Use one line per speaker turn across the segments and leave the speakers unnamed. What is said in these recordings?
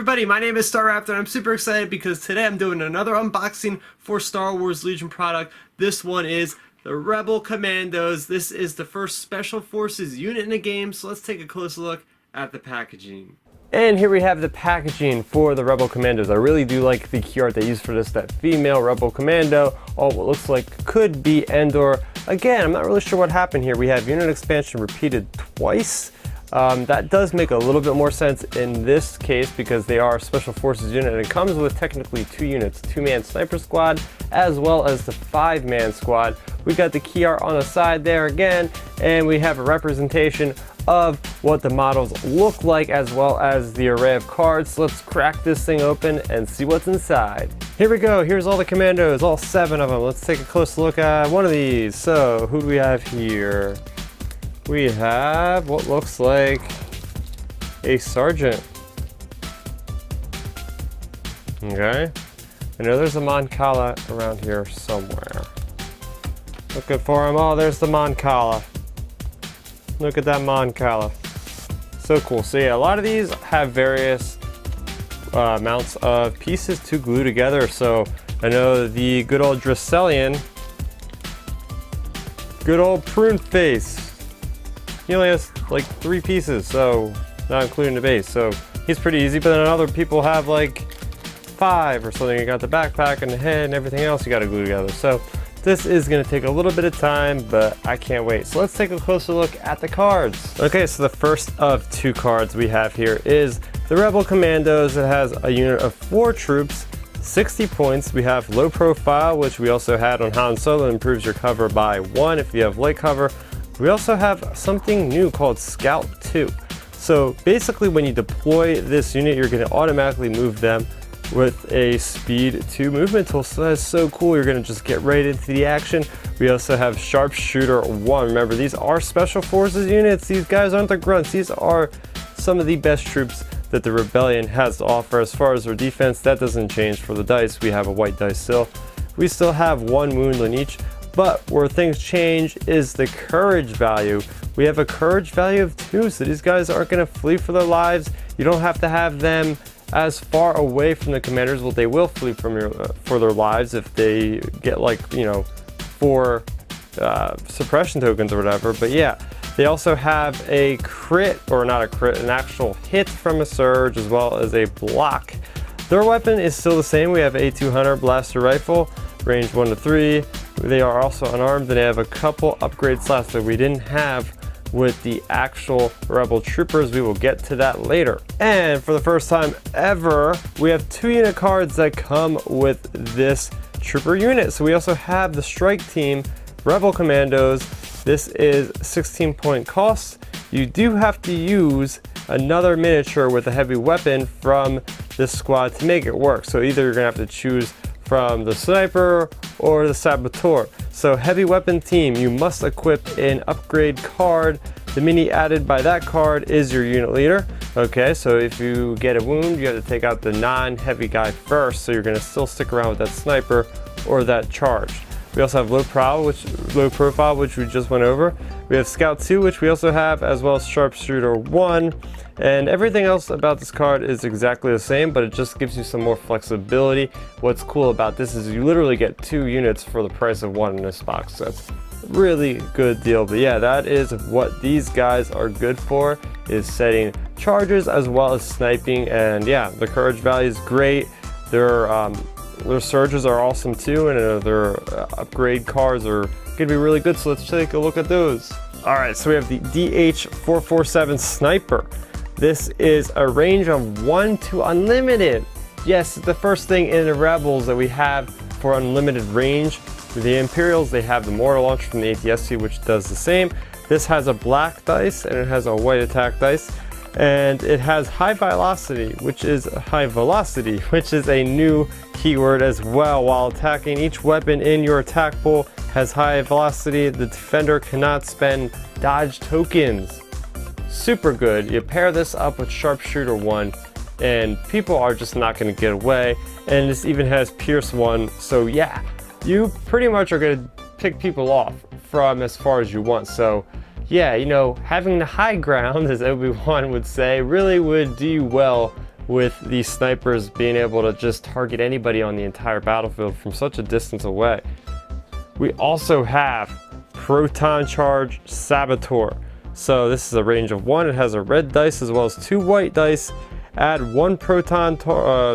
everybody, my name is Starrapter and I'm super excited because today I'm doing another unboxing for Star Wars Legion product. This one is the Rebel Commandos. This is the first Special Forces unit in the game, so let's take a closer look at the packaging. And here we have the packaging for the Rebel Commandos. I really do like the key art they used for this, that female Rebel Commando, all what looks like could be Endor. Again, I'm not really sure what happened here. We have unit expansion repeated twice. That does make a little bit more sense in this case because they are Special Forces unit and it comes with technically two units, 2-man sniper squad as well as the 5-man squad. We've got the key art on the side there again, and we have a representation of what the models look like as well as the array of cards. So let's crack this thing open and see what's inside. Here we go, here's all the commandos, all 7 of them. Let's take a close look at one of these. So who do we have here? We have what looks like a sergeant. Okay. I know there's a Mon Cala around here somewhere. Looking for him. Oh, there's the Mon Cala. Look at that Mon Cala. So cool. So yeah, a lot of these have various amounts of pieces to glue together. So I know the good old Dracelian, good old prune face. He only has like 3 pieces, so not including the base. So he's pretty easy, but then other people have like 5 or something. You got the backpack and the head and everything else you got to glue together. So this is going to take a little bit of time, but I can't wait. So let's take a closer look at the cards. Okay, so the first of 2 cards we have here is the Rebel Commandos. It has a unit of 4 troops, 60 points. We have low profile, which we also had on Han Solo, improves your cover by 1 if you have light cover. We also have something new called Scout 2. So basically when you deploy this unit, you're going to automatically move them with a speed 2 movement tool. So that's so cool. You're going to just get right into the action. We also have Sharpshooter 1. Remember, these are Special Forces units. These guys aren't the grunts. These are some of the best troops that the Rebellion has to offer. As far as their defense, that doesn't change. For the dice, we have a white dice still. We still have 1 wound on each. But where things change is the courage value. We have a courage value of 2, so these guys aren't going to flee for their lives. You don't have to have them as far away from the commanders. Well, they will flee from for their lives if they get like, you know, 4 suppression tokens or whatever. But yeah, they also have a crit, or not a crit, an actual hit from a surge as well as a block. Their weapon is still the same. We have A200 blaster rifle, range 1 to 3. They are also unarmed, and they have a couple upgrade slots that we didn't have with the actual Rebel troopers. We will get to that later. And for the first time ever, we have 2 unit cards that come with this trooper unit. So we also have the strike team Rebel Commandos. This is 16 point cost. You do have to use another miniature with a heavy weapon from this squad to make it work. So either you're gonna have to choose from the sniper or the saboteur. So heavy weapon team, you must equip an upgrade card. The mini added by that card is your unit leader. Okay, so if you get a wound, you have to take out the non-heavy guy first, so you're going to still stick around with that sniper or that charge. We also have low profile, which we just went over. We have Scout 2, which we also have, as well as Sharpshooter 1. And everything else about this card is exactly the same, but it just gives you some more flexibility. What's cool about this is you literally get 2 units for the price of 1 in this box. So that's a really good deal. But yeah, that is what these guys are good for, is setting charges as well as sniping. And yeah, the courage value is great. Their surges are awesome too, and their upgrade cards are going to be really good. So let's take a look at those. All right, so we have the DH-447 Sniper. This is a range of 1 to unlimited. Yes, it's the first thing in the Rebels that we have for unlimited range. For the Imperials, they have the mortar launcher from the ATST, which does the same. This has a black dice and it has a white attack dice. And it has high velocity, which is a new keyword as well. While attacking, each weapon in your attack pool has high velocity. The defender cannot spend dodge tokens. Super good. You pair this up with Sharpshooter 1 and people are just not going to get away. And this even has Pierce 1. So yeah, you pretty much are going to pick people off from as far as you want. So yeah, you know, having the high ground, as Obi-Wan would say, really would do you well with these snipers being able to just target anybody on the entire battlefield from such a distance away. We also have Proton Charge Saboteur. So this is a range of 1. It has a red dice as well as 2 white dice. Add 1 Proton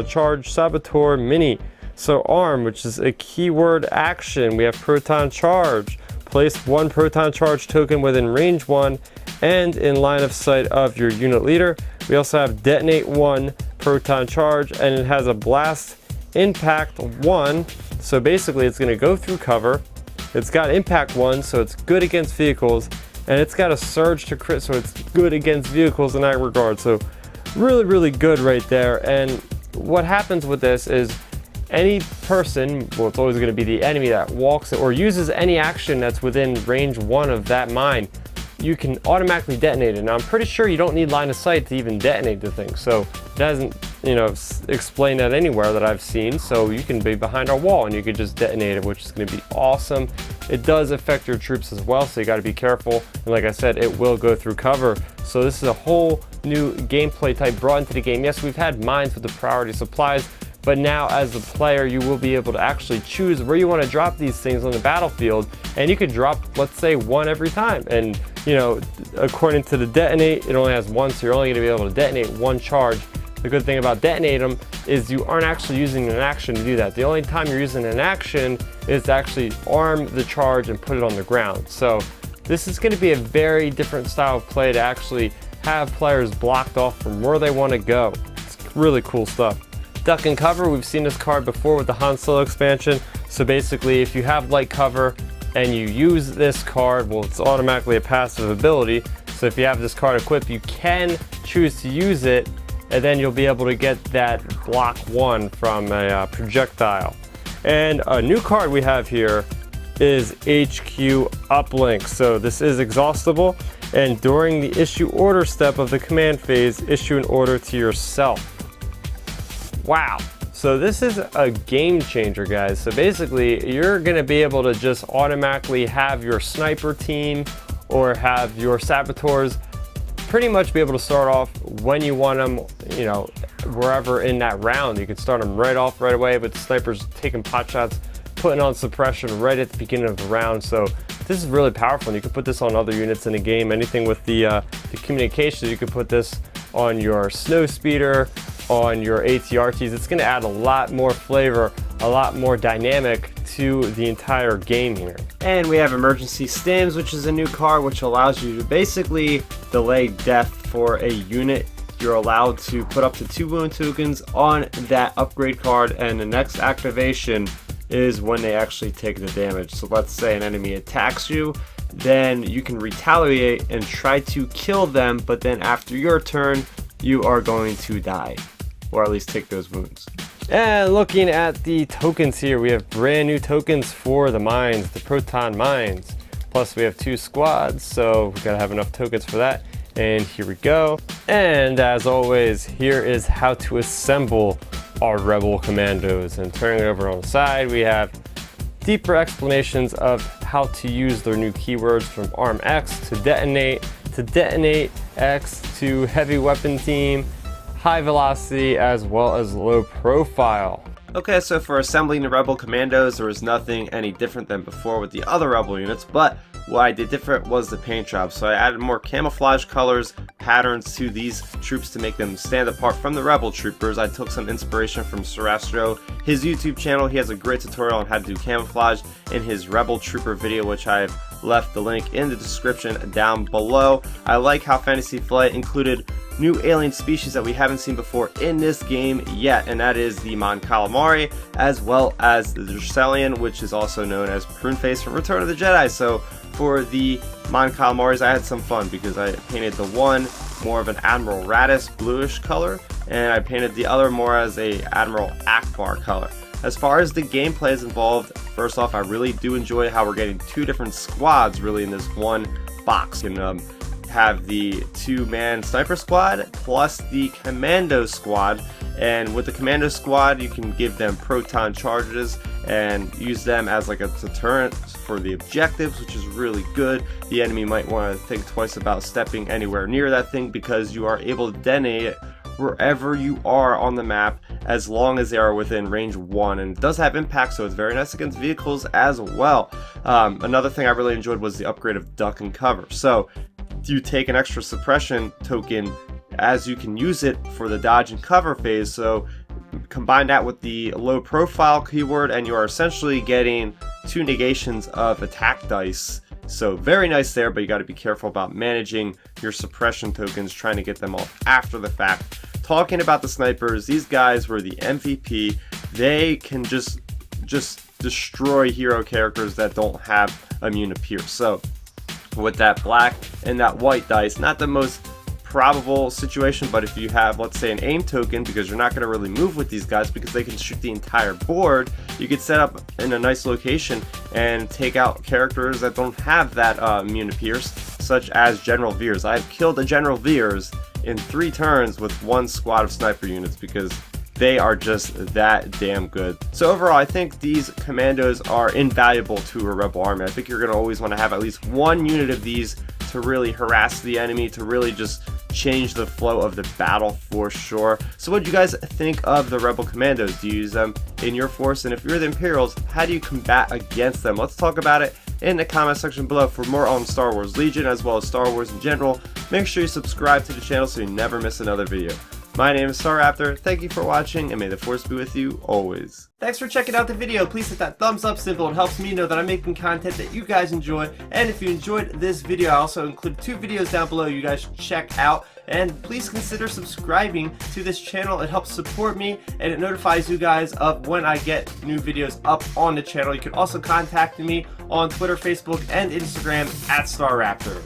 Charge Saboteur Mini. So arm, which is a keyword action. We have Proton Charge. Place 1 Proton Charge token within range 1 and in line of sight of your unit leader. We also have Detonate 1 Proton Charge, and it has a Blast Impact 1. So basically it's going to go through cover. It's got Impact 1, so it's good against vehicles. And it's got a Surge to crit, so it's good against vehicles in that regard. So really, really good right there. And what happens with this is any person, well, it's always going to be the enemy that walks or uses any action that's within range 1 of that mine, you can automatically detonate it. Now, I'm pretty sure you don't need line of sight to even detonate the thing. So it doesn't, explain that anywhere that I've seen. So you can be behind our wall and you could just detonate it, which is going to be awesome. It does affect your troops as well, so you got to be careful. And like I said, it will go through cover. So this is a whole new gameplay type brought into the game. Yes, we've had mines with the priority supplies, but now as a player, you will be able to actually choose where you want to drop these things on the battlefield. And you could drop, let's say, 1 every time. And, according to the detonate, it only has 1, so you're only going to be able to detonate 1 charge. The good thing about detonate them is you aren't actually using an action to do that. The only time you're using an action is to actually arm the charge and put it on the ground. So this is going to be a very different style of play to actually have players blocked off from where they want to go. It's really cool stuff. Duck and cover, we've seen this card before with the Han Solo expansion. So basically, if you have light cover and you use this card, well, it's automatically a passive ability. So if you have this card equipped, you can choose to use it, and then you'll be able to get that block 1 from a projectile. And a new card we have here is HQ Uplink. So this is exhaustible, and during the issue order step of the command phase, issue an order to yourself. Wow. So this is a game changer, guys. So basically, you're going to be able to just automatically have your sniper team or have your saboteurs pretty much be able to start off when you want them, wherever in that round. You can start them right off right away, but the snipers taking pot shots, putting on suppression right at the beginning of the round. So this is really powerful, and you can put this on other units in the game. Anything with the communications, you could put this on your snow speeder, on your ATRTs. It's going to add a lot more flavor, a lot more dynamic to the entire game here. And we have Emergency Stims, which is a new card which allows you to basically delay death for a unit. You're allowed to put up to 2 wound tokens on that upgrade card, and the next activation is when they actually take the damage. So let's say an enemy attacks you, then you can retaliate and try to kill them, but then after your turn, you are going to die, or at least take those wounds. And looking at the tokens here, we have brand new tokens for the mines, the Proton mines. Plus we have 2 squads, so we gotta have enough tokens for that. And here we go. And as always, here is how to assemble our Rebel Commandos. And turning it over on the side, we have deeper explanations of how to use their new keywords from Arm X to Detonate X to Heavy Weapon Team, High Velocity, as well as Low Profile. Okay, so for assembling the Rebel Commandos, there was nothing any different than before with the other Rebel units, but what I did different was the paint job. So I added more camouflage colors, patterns to these troops to make them stand apart from the Rebel troopers. I took some inspiration from Starrapter, his YouTube channel. He has a great tutorial on how to do camouflage in his Rebel Trooper video, which I've left the link in the description down below. I like how Fantasy Flight included new alien species that we haven't seen before in this game yet, and that is the Mon Calamari, as well as the Dracelian, which is also known as Pruneface from Return of the Jedi. So for the Mon Calamaris, I had some fun because I painted the one more of an Admiral Raddus bluish color, and I painted the other more as a Admiral Akbar color. As far as the gameplay is involved, first off, I really do enjoy how we're getting 2 different squads really in this one box. You can have the 2-man sniper squad plus the commando squad, and with the commando squad you can give them proton charges and use them as like a deterrent for the objectives, which is really good. The enemy might want to think twice about stepping anywhere near that thing because you are able to detonate it wherever you are on the map, as long as they are within range 1. And it does have impact, so it's very nice against vehicles as well. Another thing I really enjoyed was the upgrade of duck and cover. So you take an extra suppression token as you can use it for the dodge and cover phase. So combine that with the low profile keyword and you are essentially getting 2 negations of attack dice. So very nice there, but you got to be careful about managing your suppression tokens, trying to get them off after the fact. Talking about the snipers, these guys were the MVP. They can just destroy hero characters that don't have immune to pierce. So with that black and that white dice, not the most probable situation, but if you have, let's say, an aim token, because you're not going to really move with these guys because they can shoot the entire board, you could set up in a nice location and take out characters that don't have that immune to pierce, such as General Veers. I've killed a General Veers in 3 turns with 1 squad of sniper units because they are just that damn good. So overall, I think these commandos are invaluable to a rebel army. I think you're going to always want to have at least 1 unit of these to really harass the enemy, to really just change the flow of the battle for sure. So what do you guys think of the Rebel Commandos? Do you use them in your force? And if you're the Imperials, how do you combat against them? Let's talk about it in the comment section below. For more on Star Wars Legion as well as Star Wars in general, make sure you subscribe to the channel so you never miss another video. My name is Starrapter, thank you for watching, and may the Force be with you always. Thanks for checking out the video. Please hit that thumbs up symbol. It helps me know that I'm making content that you guys enjoy. And if you enjoyed this video, I also included 2 videos down below you guys should check out. And please consider subscribing to this channel. It helps support me, and it notifies you guys of when I get new videos up on the channel. You can also contact me on Twitter, Facebook, and Instagram at Starrapter.